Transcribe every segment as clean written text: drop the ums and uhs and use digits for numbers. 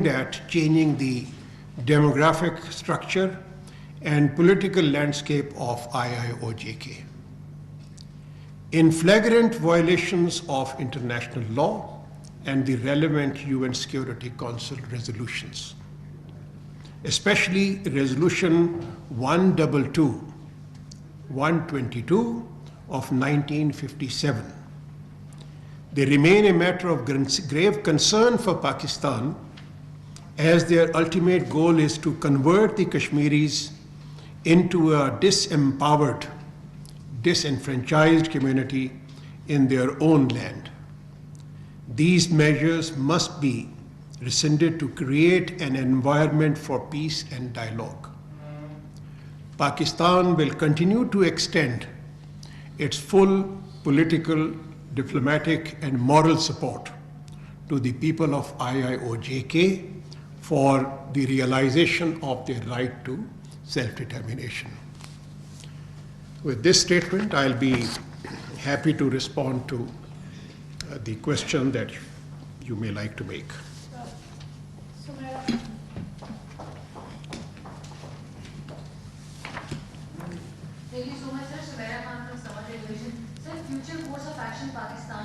at changing the demographic structure and political landscape of IIOJK. In flagrant violations of international law and the relevant UN Security Council resolutions, especially Resolution 122 of 1957. They remain a matter of grave concern for Pakistan, as their ultimate goal is to convert the Kashmiris into a disempowered, disenfranchised community in their own land. These measures must be rescinded to create an environment for peace and dialogue. Pakistan will continue to extend its full political, diplomatic, and moral support to the people of IIOJK for the realization of their right to self-determination. With this statement, I'll be happy to respond to the question that you may like to make. Thank you so much, sir. Shamira Khan from Summer Television. Sir, future course of action Pakistan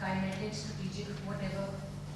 Kinetic, strategic, whatever,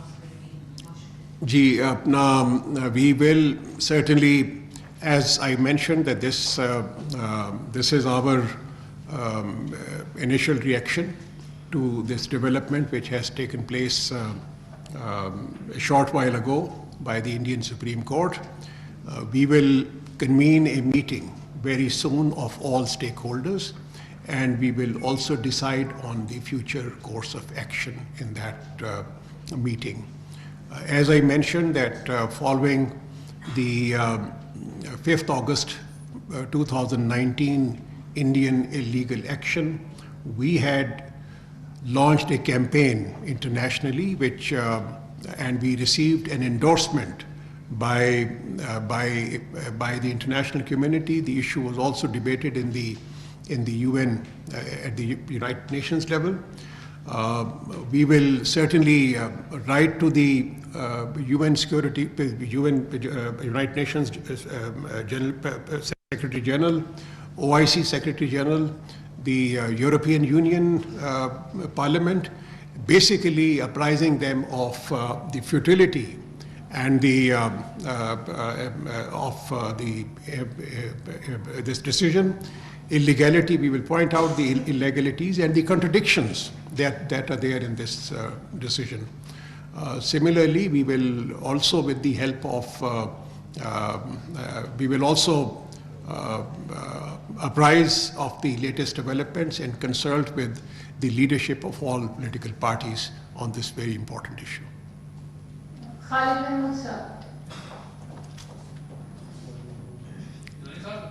possibility? We will certainly, as I mentioned, that this is our initial reaction to this development, which has taken place a short while ago by the Indian Supreme Court. We will convene a meeting very soon of all stakeholders, and we will also decide on the future course of action in that meeting. As I mentioned, that following the 5th August 2019 Indian illegal action, we had launched a campaign internationally, which and we received an endorsement by the international community. The issue was also debated in the UN at the United Nations level. We will certainly write to the United Nations Secretary General, OIC Secretary General, the European Union Parliament, basically apprising them of the futility and this decision, illegality. We will point out the illegalities and the contradictions that are there in this decision. Similarly, we will also, with the help of, we will also apprise of the latest developments and consult with the leadership of all political parties on this very important issue.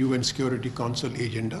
UN Security Council agenda,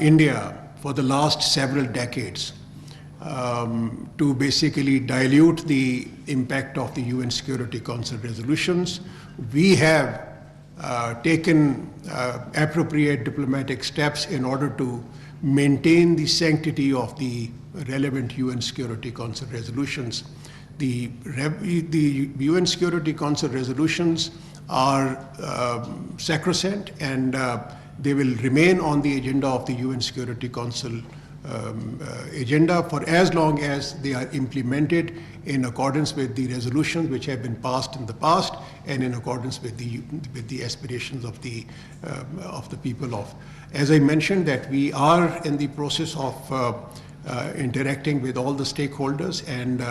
India for the last several decades to basically dilute the impact of the UN Security Council resolutions, we have taken appropriate diplomatic steps in order to maintain the sanctity of the relevant UN Security Council resolutions. The UN Security Council resolutions are sacrosanct, and they will remain on the agenda of the UN Security Council agenda for as long as they are implemented in accordance with the resolutions which have been passed in the past and in accordance with the aspirations of the people of. As I mentioned, that we are in the process of interacting with all the stakeholders, and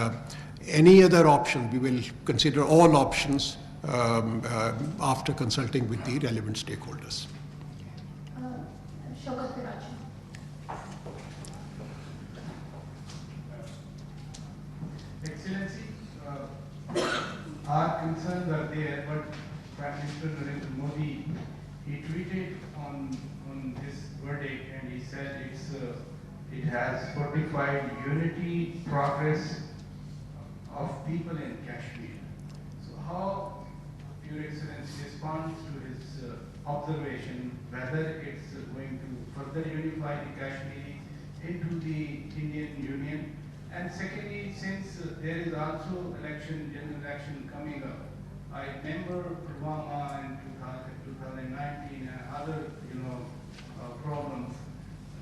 any other option, we will consider all options after consulting with the relevant stakeholders. Excellency, concerns are there, but Prime Minister Narendra Modi, he tweeted on this verdict and he said it has fortified unity, progress of people in Kashmir. So how Your Excellency responds to his observation, whether it's going to further unify the Kashmiri into the Indian Union? And secondly, since there is also general election coming up, I remember Pulwama in 2019 and other, problems.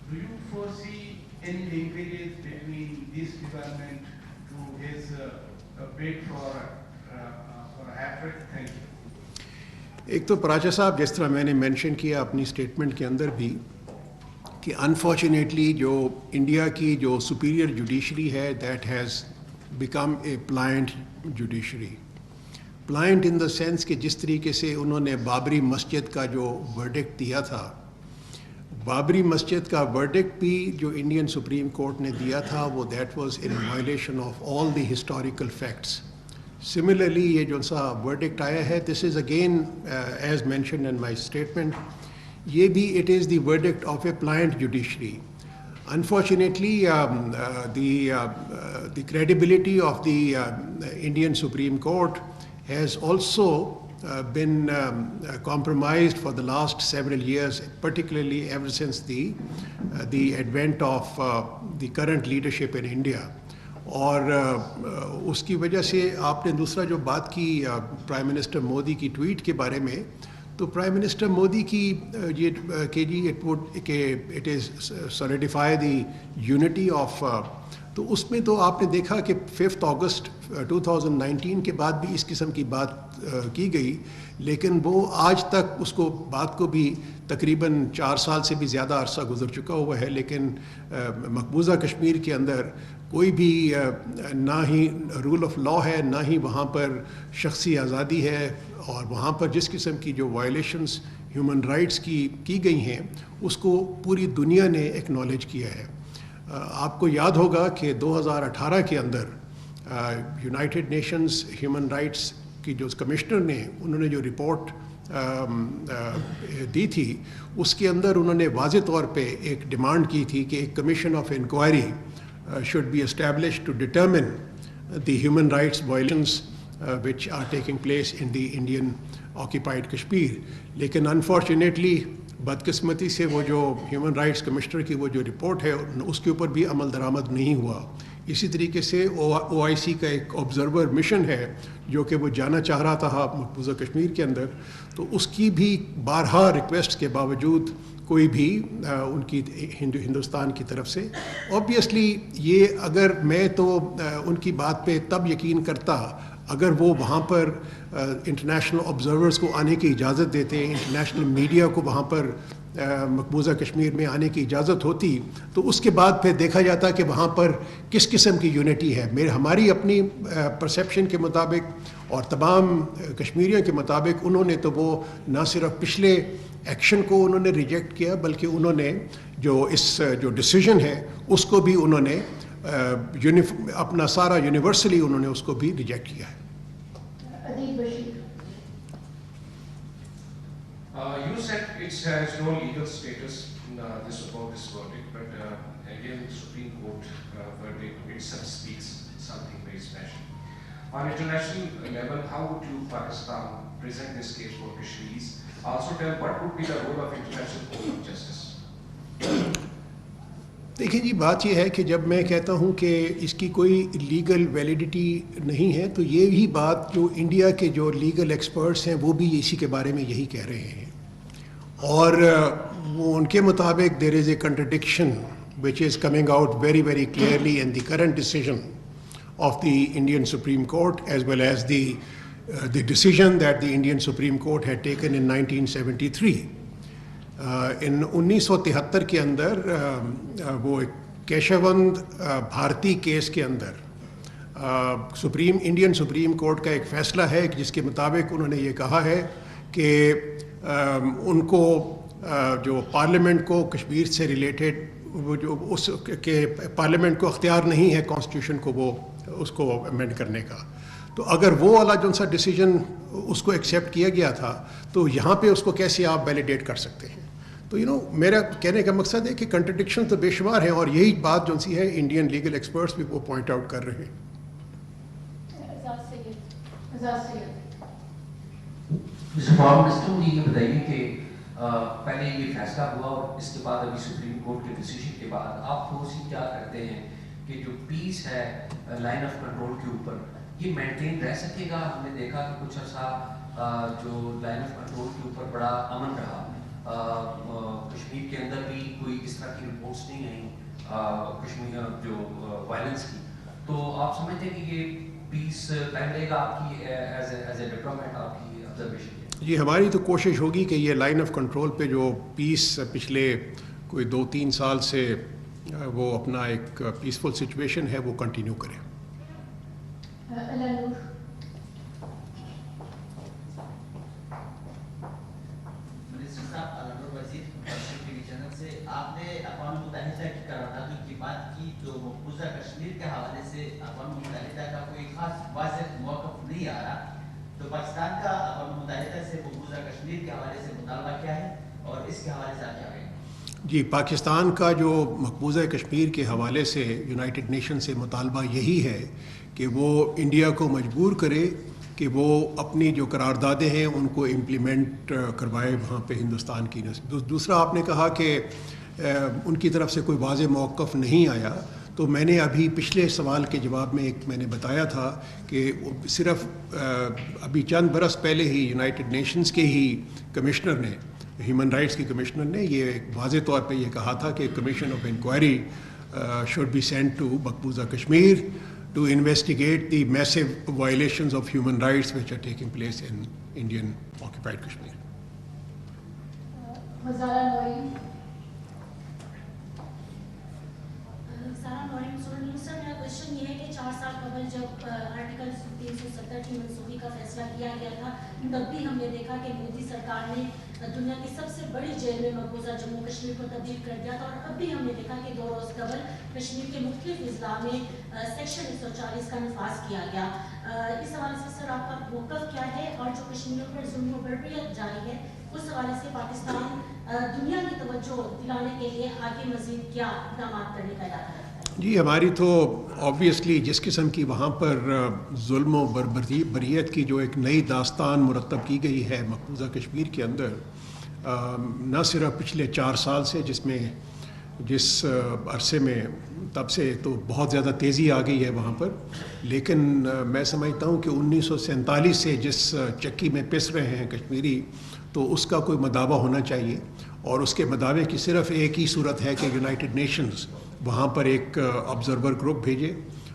Do you foresee any linkages between this development to his bid for a hat-trick? Thank you. ایک تو پراچا صاحب جس طرح میں نے mention کیا اپنی statement کے اندر بھی کہ انفارچونیٹلی جو انڈیا کی جو سپیریئر جوڈیشری ہے that has become a pliant judiciary. Pliant in the sense کہ جس طریقے سے انہوں نے بابری مسجد کا جو ورڈکٹ دیا تھا، بابری مسجد کا ورڈکٹ بھی جو انڈین سپریم کورٹ نے دیا تھا وہ that was in violation of all the historical facts. Similarly, یہ جو سا verdict آیا ہے, this is again, as mentioned in my statement, یہ بھی it is the verdict of a pliant judiciary. Unfortunately, the credibility of the Indian Supreme Court has also been compromised for the last several years, particularly ever since the advent of the current leadership in India. اور اس کی وجہ سے آپ نے دوسرا جو بات کی پرائم منسٹر مودی کی ٹویٹ کے بارے میں, تو پرائم منسٹر مودی کی یہ کہ ji it is solidified the unity of, تو اس میں تو آپ نے دیکھا کہ 5 اگست 2019 کے بعد بھی اس قسم کی بات کی گئی, لیکن وہ آج تک اس کو بات کو بھی تقریباً 4 سال سے بھی زیادہ عرصہ گزر چکا ہوا ہے, لیکن مقبوضہ کشمیر کے اندر کوئی بھی نہ ہی رول آف لا ہے, نہ ہی وہاں پر شخصی آزادی ہے, اور وہاں پر جس قسم کی جو وائلیشنز ہیومن رائٹس کی گئی ہیں اس کو پوری دنیا نے ایکنالج کیا ہے. آپ کو یاد ہوگا کہ 2018 کے اندر یونائٹڈ نیشنز ہیومن رائٹس کی جو کمشنر نے انہوں نے جو رپورٹ دی تھی, اس کے اندر انہوں نے واضح طور پہ ایک ڈیمانڈ کی تھی کہ ایک commission of inquiry should be established to determine the human rights violations which are taking place in the Indian occupied Kashmir. لیکن unfortunately بدقسمتی سے وہ جو ہیومن رائٹس کمشنر کی وہ جو رپورٹ ہے اس کے اوپر بھی عمل درآمد نہیں ہوا. اسی طریقے سے OIC کا ایک آبزرور مشن ہے جو کہ وہ جانا چاہ رہا تھا مقبوضہ کشمیر کے اندر, تو اس کی بھی بارہا ریکویسٹ کے باوجود کوئی بھی ان کی ہندوستان کی طرف سے. آبویسلی یہ اگر میں تو ان کی بات پہ تب یقین کرتا اگر وہ وہاں پر انٹرنیشنل آبزرورز کو آنے کی اجازت دیتے, انٹرنیشنل میڈیا کو وہاں پر مقبوضہ کشمیر میں آنے کی اجازت ہوتی, تو اس کے بعد پھر دیکھا جاتا کہ وہاں پر کس قسم کی یونٹی ہے. ہماری اپنی پرسیپشن کے مطابق اور تمام کشمیریوں کے مطابق انہوں نے تو وہ نہ صرف پچھلے ایکشن کو انہوں نے ریجیکٹ کیا, بلکہ انہوں نے جو ڈیسیژن ہے اس کو بھی انہوں نے اپنا سارا یونیورسلی انہوں نے اس کو بھی ریجیکٹ کیا ہے. You said it has no legal status about this verdict, but again the Supreme Court verdict itself speaks something very special. On international level, how would you, Pakistan, present this case for Kashmiris? Also tell what would be the role of International Court of Justice? دیکھیں جی, بات یہ ہے کہ جب میں کہتا ہوں کہ اس کی کوئی لیگل ویلیڈیٹی نہیں ہے, تو یہی بات جو انڈیا کے جو لیگل ایکسپرٹس ہیں وہ بھی اسی کے بارے میں یہی کہہ رہے ہیں, اور وہ ان کے مطابق there is a contradiction which is coming out very, very clearly in the current decision of the Indian Supreme Court, as well as the decision that the Indian Supreme Court had taken in 1973. In 1973 کے اندر وہ کیشوند بھارتی case کے اندر Indian supreme court کا ایک فیصلہ ہے جس کے مطابق انہوں نے یہ کہا ہے کہ ان کو جو پارلیمنٹ کو کشمیر سے ریلیٹڈ وہ جو اس کے پارلیمنٹ کو اختیار نہیں ہے کانسٹیٹیوشن کو وہ اس کو امینڈ کرنے کا. تو اگر وہ والا جو سا ڈیسیجن اس کو ایکسیپٹ کیا گیا تھا تو یہاں پہ اس کو کیسے آپ ویلیڈیٹ کر سکتے ہیں؟ تو میرا کہنے کا مقصد ہے کہ کنٹرڈکشن تو بے شمار ہیں، اور یہی بات جو سی ہے انڈین لیگل ایکسپرٹس بھی وہ پوائنٹ آؤٹ کر رہے ہیں. فارم منسٹر مجھے یہ بتائیے کہ پہلے یہ فیصلہ ہوا اور اس کے بعد ابھی سپریم کورٹ کے ڈیسیژن کے بعد آپ فورسی کیا کرتے ہیں کہ جو پیس ہے لائن آف کنٹرول کے اوپر یہ مینٹین رہ سکے گا؟ ہم نے دیکھا کہ کچھ عرصہ جو لائن آف کنٹرول کے اوپر بڑا امن رہا، کشمیر کے اندر بھی کوئی اس طرح کی رپورٹس نہیں آئیں کشمیر جو وائلنس کی، تو آپ سمجھتے ہیں کہ یہ پیس قائم رہے گا؟ آپ کی ایز اے ڈپلومیٹ آپ کی آبزرویشن؟ جی ہماری تو کوشش ہوگی کہ یہ لائن آف کنٹرول پہ جو پیس پچھلے کوئی 2-3 سال سے وہ اپنا ایک پیسفل سچویشن ہے وہ کنٹینیو کرے. آپ نے اقوام متحدہ کی قراردادوں کی بات کی تو مقبوضہ کشمیر کے حوالے سے اقوام متحدہ کا کوئی خاص واضح موقف نہیں آ رہا، تو پاکستان کا اقوام متحدہ سے مقبوضہ کشمیر کے حوالے سے مطالبہ کیا ہے اور اس کے حوالے سے آپ کیا کہیں گے؟ جی پاکستان کا جو مقبوضہ کشمیر کے حوالے سے یونائٹڈ نیشن سے مطالبہ یہی ہے کہ وہ انڈیا کو مجبور کرے کہ وہ اپنی جو قراردادیں ہیں ان کو امپلیمنٹ کروائے وہاں پہ ہندوستان کی. دوسرا آپ نے کہا کہ ان کی طرف سے کوئی واضح موقف نہیں آیا، تو میں نے ابھی پچھلے سوال کے جواب میں میں نے بتایا تھا کہ صرف ابھی چند برس پہلے ہی یونائٹڈ نیشنز کے ہی کمشنر نے، ہیومن رائٹس کے کمشنر نے یہ ایک واضح طور پہ یہ کہا تھا کہ commission of inquiry should be sent to مقبوضہ Kashmir to investigate the massive violations of human rights which are taking place in Indian occupied Kashmir. سر میرا کوشچن یہ ہے کہ 4 سال قبل جب آرٹیکل 370 کی منسوخی کا فیصلہ کیا گیا تھا تب بھی ہم نے دیکھا کہ مودی سرکار نے دنیا کی سب سے بڑی جیل میں مقبوضہ جموں کشمیر کو تبدیل کر دیا تھا، اور اب بھی ہم نے دیکھا کہ 2 روز قبل کشمیر کے مختلف اضلاع میں سیکشن 140 کا نفاذ کیا گیا. اس حوالے سے سر آپ کا موقف کیا ہے، اور جو کشمیریوں پر ظلم و بربریت جاری ہے اس حوالے سے پاکستان دنیا کی توجہ دلانے کے لیے آگے مزید کیا اقدامات کرنے کا ارادہ رکھتا ہے؟ جی ہماری تو آبویسلی جس قسم کی وہاں پر ظلم و بربریت کی جو ایک نئی داستان مرتب کی گئی ہے مقبوضہ کشمیر کے اندر، نہ صرف پچھلے 4 سال سے جس عرصے میں تب سے تو بہت زیادہ تیزی آ گئی ہے وہاں پر، لیکن میں سمجھتا ہوں کہ 1947 سے جس چکی میں پس رہے ہیں کشمیری، تو اس کا کوئی مداوع ہونا چاہیے، اور اس کے مداوع کی صرف ایک ہی صورت ہے کہ یونائٹڈ نیشنز وہاں پر ایک آبزرور گروپ بھیجے،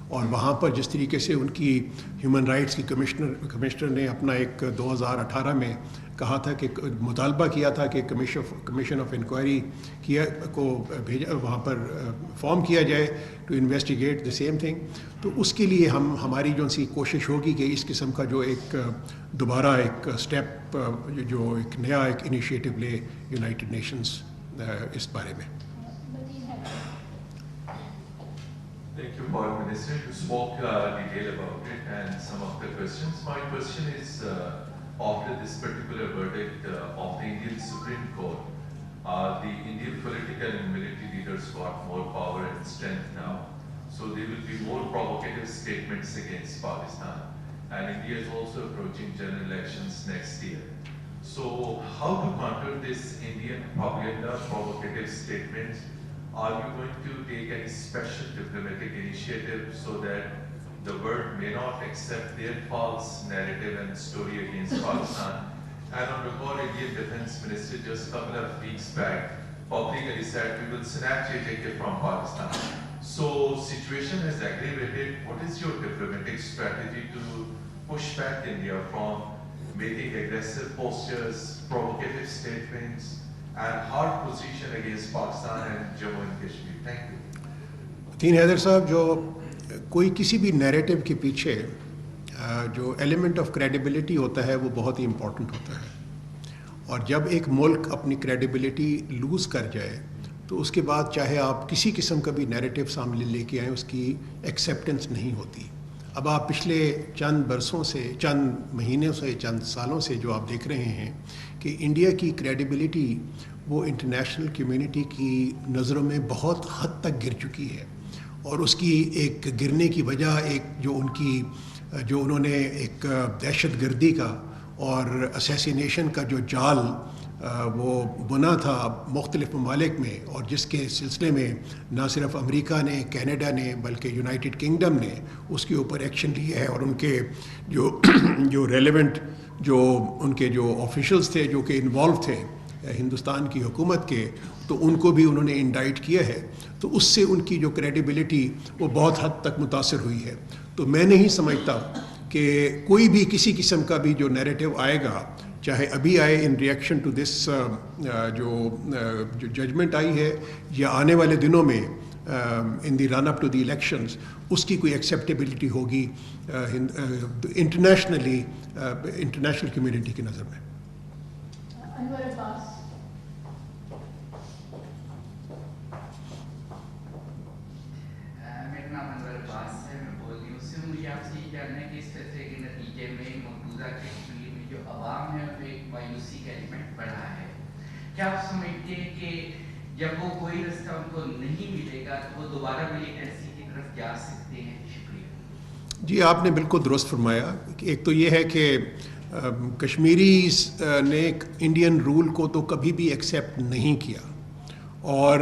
اور وہاں پر جس طریقے سے ان کی ہیومن رائٹس کی کمشنر نے اپنا ایک 2018 میں کہا تھا کہ مطالبہ کیا تھا کہ کمیشن آف انکوائری کو بھیجا، وہاں پر فارم کیا جائے to investigate the same thing. تو اس کے لیے ہماری جو سی کوشش ہوگی کہ اس قسم کا جو ایک دوبارہ ایک اسٹیپ جو ایک نیا ایک انیشیٹو لے یونائٹڈ نیشنز اس بارے میں. Thank you, Foreign Minister. You spoke detail about it and some of the questions. My question is, after this particular verdict of the Indian Supreme Court, the Indian political and military leaders got more power and strength now. So there will be more provocative statements against Pakistan. And India is also approaching general elections next year. So how to counter this Indian propaganda, provocative statements? Are you going to take any special diplomatic initiative so that the world may not accept their false narrative and story against Pakistan? And on record, Indian Defense Minister just a couple of weeks back publicly said we will snatch Caretaker from Pakistan. So situation has aggravated. What is your diplomatic strategy to push back India from making aggressive postures, provocative statements, and hard position against Pakistan and Jammu and Kashmir? Thank you. تین حیدر صاحب، جو کوئی کسی بھی narrative کے پیچھے جو element of credibility ہوتا ہے وہ بہت ہی امپورٹنٹ ہوتا ہے، اور جب ایک ملک اپنی کریڈیبلٹی لوز کر جائے تو اس کے بعد چاہے آپ کسی قسم کا بھی نیریٹو سامنے لے کے آئیں اس کی ایکسیپٹنس نہیں ہوتی. اب آپ پچھلے چند برسوں سے، چند مہینوں سے، چند سالوں سے جو آپ دیکھ رہے ہیں کہ انڈیا کی کریڈیبلٹی وہ انٹرنیشنل کمیونٹی کی نظروں میں بہت حد تک گر چکی ہے، اور اس کی ایک گرنے کی وجہ ایک جو انہوں نے ایک دہشت گردی کا اور اسیسینیشن کا جو جال وہ بنا تھا مختلف ممالک میں، اور جس کے سلسلے میں نہ صرف امریکہ نے، کینیڈا نے، بلکہ یونائٹڈ کنگڈم نے اس کے اوپر ایکشن لیا ہے، اور ان کے جو ریلیونٹ ان کے جو آفیشلز تھے جو کہ انوالو تھے ہندوستان کی حکومت کے، تو ان کو بھی انہوں نے انڈائٹ کیا ہے، تو اس سے ان کی جو کریڈیبلٹی وہ بہت حد تک متاثر ہوئی ہے۔ تو میں نہیں سمجھتا کہ کوئی بھی کسی قسم کا بھی جو نیریٹو آئے گا، چاہے ابھی آئے ان ریئیکشن ٹو دس جو ججمنٹ آئی ہے، یا آنے والے دنوں میں ان دی رن اپ ٹو دی الیکشنز، اس کی کوئی ایکسیپٹیبلٹی ہوگی انٹرنیشنل کمیونٹی کی نظر میں۔ انور عباس۔ میرا نام انور عباس ہے، میں بول رہی ہوں۔ اس سے مجھے آپ سے یہ جاننا ہے کہ اس فیصلے کے نتیجے میں مقبوضہ کشمیر میں جو عوام ہے ان میں ایک مایوسی کا ایلیمنٹ بڑھا ہے۔ کیا آپ سمجھتے ہیں کہ جب وہ کوئی رستہ ان کو نہیں ملے گا تو وہ دوبارہ ملیٹنسی کی طرف جا سکتے ہیں؟ شکریہ۔ جی، آپ نے بالکل درست فرمایا۔ ایک تو یہ ہے کہ کشمیریز نے انڈین رول کو تو کبھی بھی ایکسیپٹ نہیں کیا، اور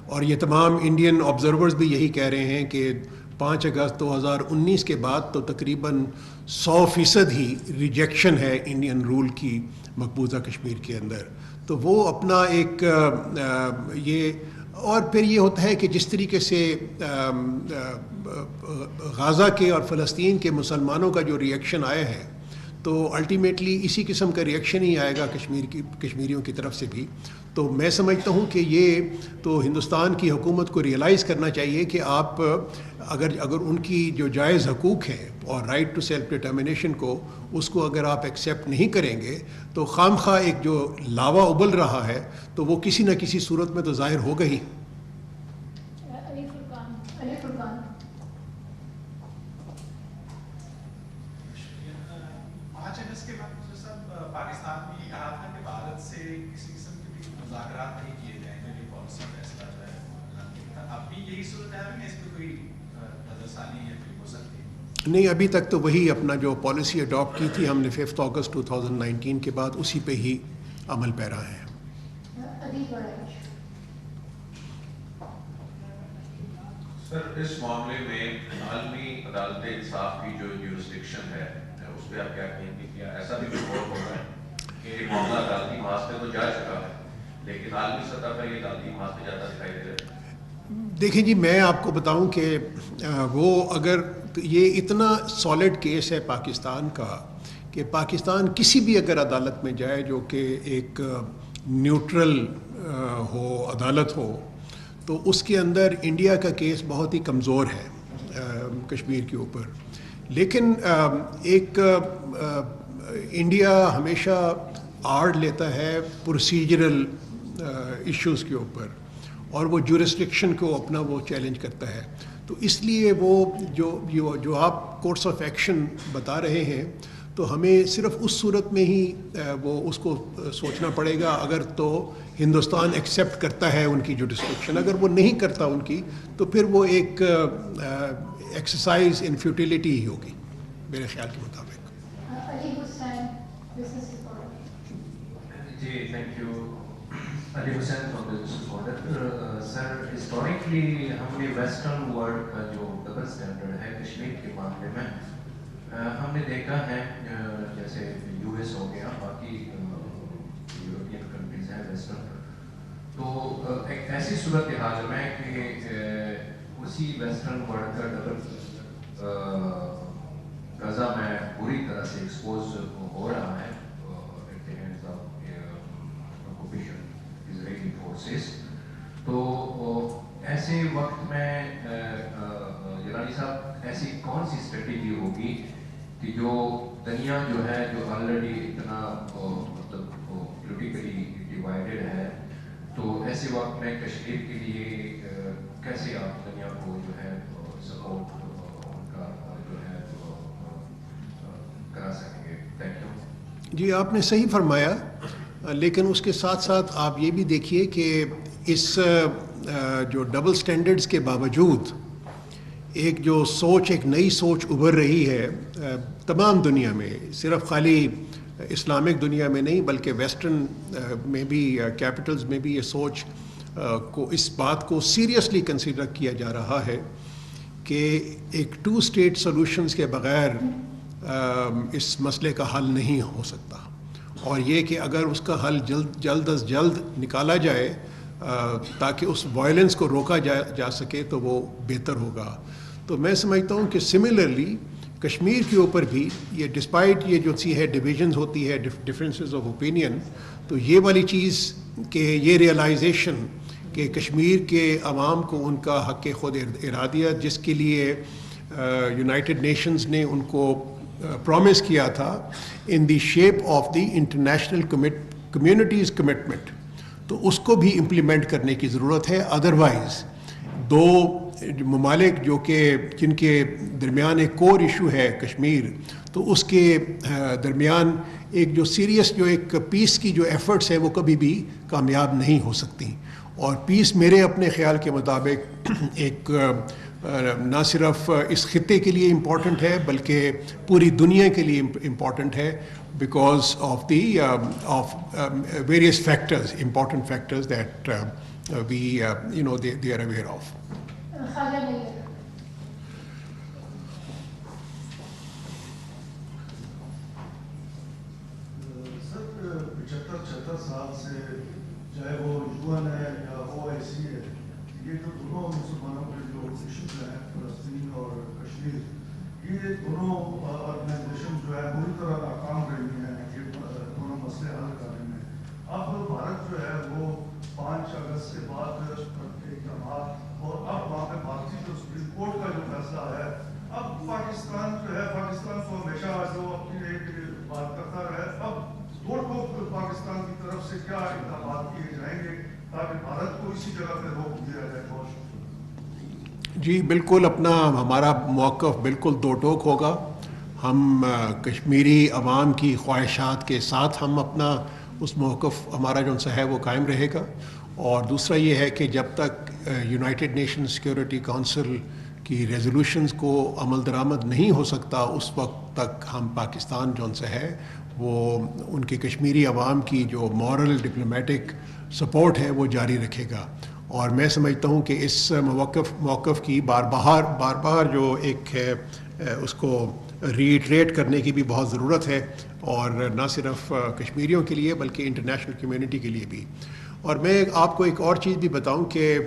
اور یہ تمام انڈین آبزرورز بھی یہی کہہ رہے ہیں کہ 5 اگست 2019 کے بعد تو تقریباً 100% ہی ریجیکشن ہے انڈین رول کی مقبوضہ کشمیر کے اندر۔ تو وہ اپنا ایک یہ، اور پھر یہ ہوتا ہے کہ جس طریقے سے غزہ کے اور فلسطین کے مسلمانوں کا جو ریئیکشن آیا ہے، تو الٹیمیٹلی اسی قسم کا ریئیکشن ہی آئے گا کشمیریوں کی طرف سے بھی۔ تو میں سمجھتا ہوں کہ یہ تو ہندوستان کی حکومت کو ریئلائز کرنا چاہیے کہ آپ اگر ان کی جو جائز حقوق ہیں اور رائٹ ٹو سیلف ڈٹرمنیشن کو، اس کو اگر آپ ایکسیپٹ نہیں کریں گے تو خام خواہ ایک جو لاوا ابل رہا ہے تو وہ کسی نہ کسی صورت میں تو ظاہر ہوگا ہی۔ علی فرقان۔ 5 اگست کے بعد صاحب پاکستان میں یہ کہا تھا کہ بھارت سے کسی قسم کے بھی مذاکرات نہیں کیے جائیں گے، یہ پالیسی فیصلہ جو ہے اب بھی یہی صورت ہے، اس پہ کوئی نظر ثانی ہے ہو سکتی ہے؟ نہیں، ابھی تک تو وہی اپنا جو پالیسی اڈاپٹ کی تھی ہم نے 5 اگست 2019 کے بعد، اسی پہ ہی عمل پیرا ہے۔ سر، اس معاملے میں عالمی عدالت انصاف کی جو جورسڈکشن ہے اس پہ آپ کیا کہیں گے؟ کیا ایسا بھی کوئی غور ہو رہا ہے کہ یہ معاملہ عدالتی محاذ پہ تو جا چکا ہے لیکن عالمی سطح پر یہ عدالتی محاذ پہ جاتا دکھائی دے رہا ہے؟ دیکھیں جی، میں آپ کو بتاؤں کہ وہ اگر یہ اتنا سالڈ کیس ہے پاکستان کا کہ پاکستان کسی بھی اگر عدالت میں جائے جو کہ ایک نیوٹرل ہو، عدالت ہو، تو اس کے اندر انڈیا کا کیس بہت ہی کمزور ہے کشمیر کے اوپر۔ لیکن ایک انڈیا ہمیشہ آڑ لیتا ہے پروسیجرل ایشوز کے اوپر، اور وہ جورسڈکشن کو اپنا وہ چیلنج کرتا ہے۔ تو اس لیے وہ جو آپ کورس آف ایکشن بتا رہے ہیں، تو ہمیں صرف اس صورت میں ہی وہ اس کو سوچنا پڑے گا اگر تو ہندوستان ایکسیپٹ کرتا ہے ان کی جورسڈکشن۔ اگر وہ نہیں کرتا ان کی، تو پھر وہ ایک ایکسرسائز ان فیوٹیلیٹی ہی ہوگی میرے خیال کے مطابق۔ Ali Hussain, business reporter. جی، thank you. Ali Hussain from business reporter. Sir, historically ہم نے ویسٹرن ورلڈ کا جو ڈبل اسٹینڈرڈ ہے کشمیر کے معاملے میں ہم نے دیکھا ہے، جیسے یو ایس ہو گیا، باقی یورپین کنٹریز ہیں ویسٹرن، تو ایک ایسی صورتحال میں کہ اسی ویسٹرن ورلڈ کا ڈبل غزہ میں پوری طرح سے ایکسپوز ہو رہا ہے at the hands of occupation Israeli forces. تو ایسے وقت میں جلالی صاحب، ایسی کون سی اسٹریٹجی ہوگی کہ جو دنیا جو ہے جو آلریڈی اتنا مطلب پولیٹیکلی ڈیوائڈیڈ ہے، تو ایسے وقت میں کشمیر کے لیے کیسے آپ دنیا کو جو ہے سپورٹ جی آپ نے صحیح فرمایا، لیکن اس کے ساتھ ساتھ آپ یہ بھی دیکھیے کہ اس جو ڈبل سٹینڈرڈز کے باوجود ایک جو سوچ، ایک نئی سوچ ابھر رہی ہے تمام دنیا میں، صرف خالی اسلامک دنیا میں نہیں بلکہ ویسٹرن میں بھی، کیپٹلز میں بھی یہ سوچ کو، اس بات کو سیریسلی کنسیڈر کیا جا رہا ہے کہ ایک 2 اسٹیٹ سولوشنز کے بغیر اس مسئلے کا حل نہیں ہو سکتا، اور یہ کہ اگر اس کا حل جلد از جلد نکالا جائے تاکہ اس وائلنس کو روکا جا سکے تو وہ بہتر ہوگا. تو میں سمجھتا ہوں کہ سملرلی کشمیر کے اوپر بھی یہ ڈسپائٹ یہ جو سی ہے ڈویژنز ہوتی ہے، ڈفرینسز آف اوپینین، تو یہ والی چیز کہ یہ ریئلائزیشن کہ کشمیر کے عوام کو ان کا حق خود ارادیت، جس کے لیے یونائٹڈ نیشنز نے ان کو پرومس کیا تھا in the shape of the international communities commitment, تو اس کو بھی امپلیمنٹ کرنے کی ضرورت ہے. ادروائز 2 ممالک جو کہ جن کے درمیان ایک کور ایشو ہے کشمیر، تو اس کے درمیان ایک جو سیریس جو ایک پیس کی جو ایفرٹس ہیں وہ کبھی بھی کامیاب نہیں ہو سکتی. اور پیس میرے اپنے خیال کے مطابق ایک نہ صرف اس خطے کے لیے امپورٹنٹ ہے بلکہ پوری دنیا کے لیے امپورٹنٹ ہے، because of the of various factors, important factors that we they are aware of. Sir 75 سال سے چاہے وہ UN ہے یا OIC ہے، یہ جو دونوں مسلمانوں کے جو ایشوز ہیں فلسطین اور کشمیر، یہ دونوں آرگنائزیشن جو ہے بری طرح ناکام رہی ہیں یہ دونوں مسئلے حل کرنے میں. اب بھارت جو ہے وہ 5 اگست کے بعد اقدامات، اور اب وہاں پہ بھارتی جو سپریم کورٹ کا جو فیصلہ ہے، اب پاکستان جو ہے، پاکستان کو ہمیشہ جو اپنی ایک بات کرتا رہے، اب توڑ پھوڑ پاکستان کی طرف سے کیا اقدامات کیے جائیں گے تاکہ بھارت کو اسی جگہ پہ روک دیا جائے؟ جی بالکل، ہمارا موقف بالکل 2 ٹوک ہوگا. ہم کشمیری عوام کی خواہشات کے ساتھ ہم اپنا اس موقف ہمارا جو سا ہے وہ قائم رہے گا. اور دوسرا یہ ہے کہ جب تک یونائٹڈ نیشن سیکورٹی کونسل کی ریزولوشنز کو عمل درآمد نہیں ہو سکتا، اس وقت تک ہم پاکستان جو سا ہے وہ ان کے کشمیری عوام کی جو مورل ڈپلومیٹک سپورٹ ہے وہ جاری رکھے گا. اور میں سمجھتا ہوں کہ اس موقف کی بار بار جو ایک ہے اس کو ریٹریٹ کرنے کی بھی بہت ضرورت ہے، اور نہ صرف کشمیریوں کے لیے بلکہ انٹرنیشنل کمیونٹی کے لیے بھی. اور میں آپ کو ایک اور چیز بھی بتاؤں کہ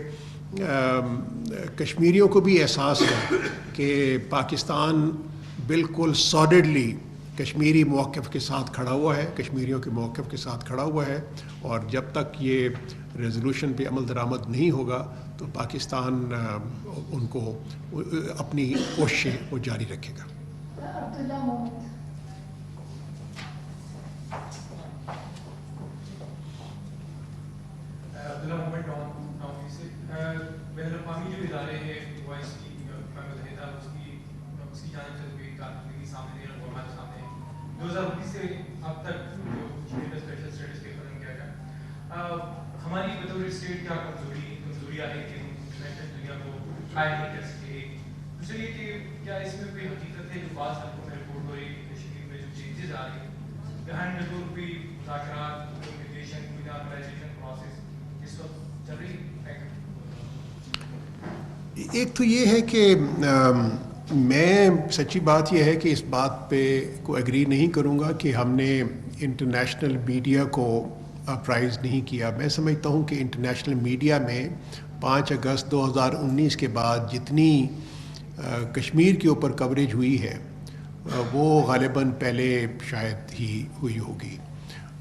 کشمیریوں کو بھی احساس ہے کہ پاکستان بالکل سالڈلی کشمیری موقف کے ساتھ کھڑا ہوا ہے، کشمیریوں کے موقف کے ساتھ کھڑا ہوا ہے. اور جب تک یہ ریزولوشن پہ عمل درآمد نہیں ہوگا تو پاکستان ان کو اپنی کوششیں وہ جاری رکھے گا. بین الاقوامی جو ادارے ہیں وائس کی متحدہ اس کی جانب سے کوئی کارکردگی سامنے نہیں ہے، ہمارے سامنے 2019 سے اب تک جو اسپیشل اسٹیٹس کے ختم کیا گیا، ہماری بطور اسٹیٹ کیا کمزوریاں ہیں کہ انٹرنیشنل دنیا کو قائم نہیں کر سکے. دوسرے یہ کہ کیا اس میں کوئی حقیقت ہے جو بعض حلقوں میں رپورٹ ہو رہی ہے کشمیر میں جو چینجز آ رہی ہیں بہائنڈ دا ڈور، کوئی مذاکرات، کمیونیکیشن، کوئی نارملائزیشن پروسیس اس وقت چل رہی ہے؟ ایک تو یہ ہے کہ میں سچی بات یہ ہے کہ اس بات پہ کوئی ایگری نہیں کروں گا کہ ہم نے انٹرنیشنل میڈیا کو اپرائز نہیں کیا. میں سمجھتا ہوں کہ انٹرنیشنل میڈیا میں 5 اگست 2019 کے بعد جتنی کشمیر کے اوپر کوریج ہوئی ہے وہ غالباً پہلے شاید ہی ہوئی ہوگی.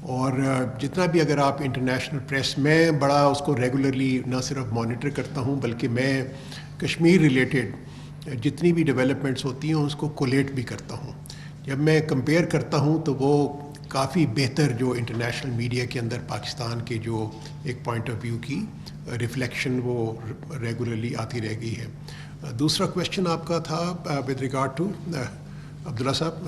اور جتنا بھی اگر آپ انٹرنیشنل پریس، میں بڑا اس کو ریگولرلی نہ صرف مانیٹر کرتا ہوں بلکہ میں کشمیر ریلیٹڈ جتنی بھی ڈیولپمنٹس ہوتی ہیں اس کو کولیٹ بھی کرتا ہوں. جب میں کمپیئر کرتا ہوں تو وہ کافی بہتر جو انٹرنیشنل میڈیا کے اندر پاکستان کے جو ایک پوائنٹ آف ویو کی ریفلیکشن وہ ریگولرلی آتی رہ گئی ہے. دوسرا کویشچن آپ کا تھا ود ریگارڈ ٹو عبداللہ صاحب.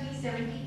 370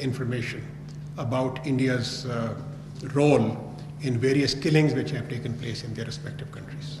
information about India's role in various killings which have taken place in their respective countries.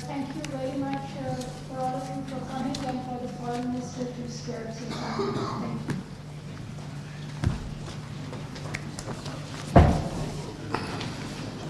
Thank you very much for all of you for coming and for the Foreign Minister to spare some time. Thank you.